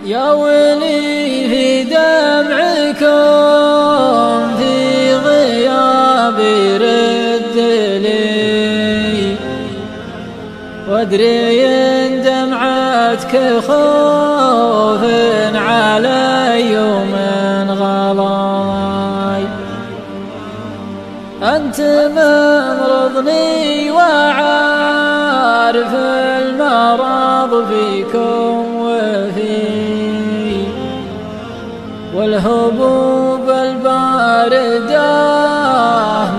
يا ويلي في دمعكم في غيابي رد لي، وادري ان دمعتك خوف علي ومن غلاي. أنت ممرضني وعارف المرض فيكم وفي، والهبوب الباردة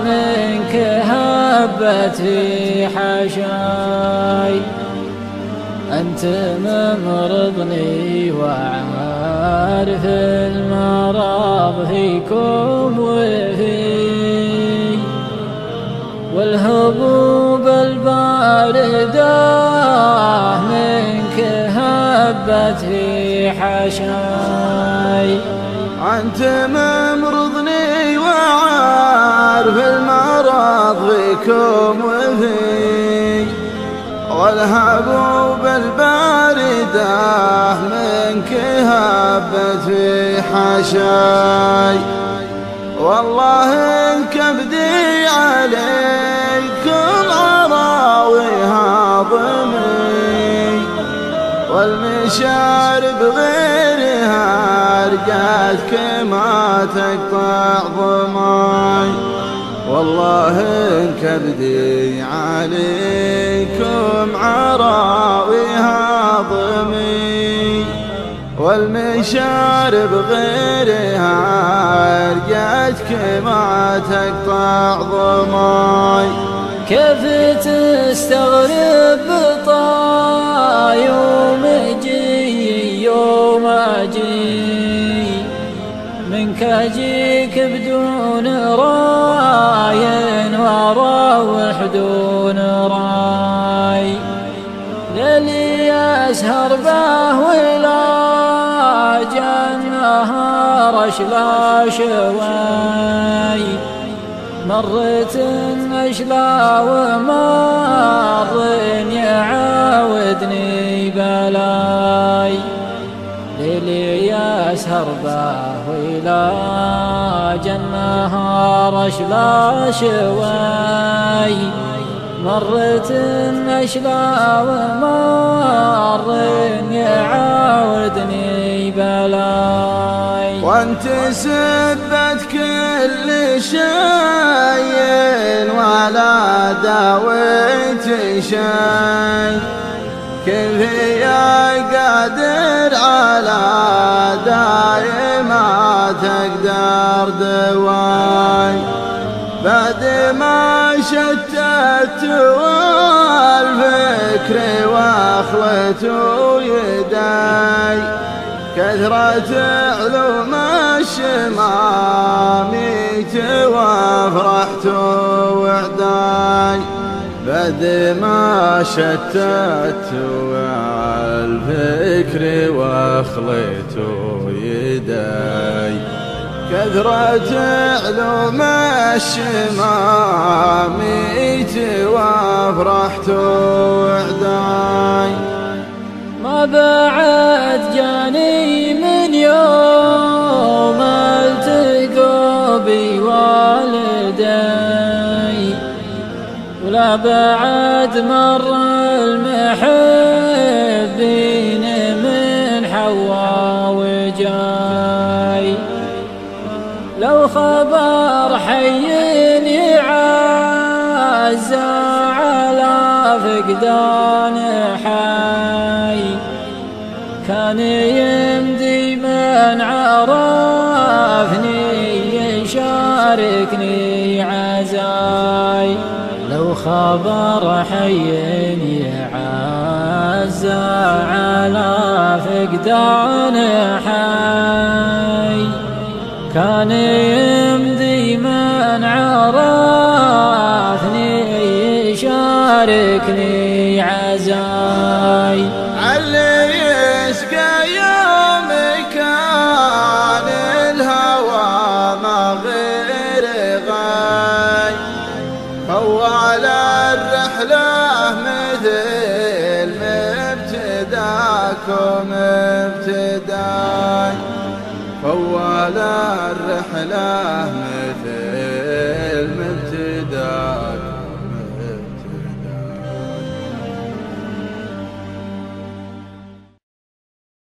منك هبت في حشاي. أنت ممرضني وعارف المرض فيكم وفي، والهبوب الباردة منك هبت في حشاي. أنت ممرضني وعارف المرض فيكم وفي، والهبوب الباردة منك هبت في حشاي. والله إن كبدي عليكم عراويها ضمي، والمشارب غيرها رقاتك ما تقطع ضماي. والله إن كبدي عليكم عراويها ضمي، والمشارب غيرها رقاتك ما تقطع ضماي. كيف تستغرب بطا يوم اجي يوم اجي، منك اجيك بدون راي واروح دون راي. ليلي اسهر به ولا جنهار اشلا شوي، مرت اشلا ومر يعاودني بلاي. ليلي اسهر به ولا جنهار اشلا شوي، مرت اشلا ومر يعاودني بلاي. وانت سبت كل شيء ولا داويت شيء، كيف يا قادر على داي ما تقدر دواي. بعد ما شتت والفكر واخلت يداي، كثرة علوم الشماميت وافرحت وعداي. بعد ما شتت والفكر واخلت يداي، كثرة علوم الشماميت وافرحت وعداي. ما بعد جاني من يوم التقوا بوالدي، ولا بعد مر المحبين من حوا وجاي. لو خبر حي يعز على فقدان حي، كان يمدي من عرفني يشاركني عزاي. لو خبر حي يعز على فقدان حي، كان يمدي من عرفني يشاركني عزاي. علي يسقى يوم كان الهوى ما غير غاي، هو على الرحلة مثل ما ابتداك معاكم ابتداي، فول الرحلة مثل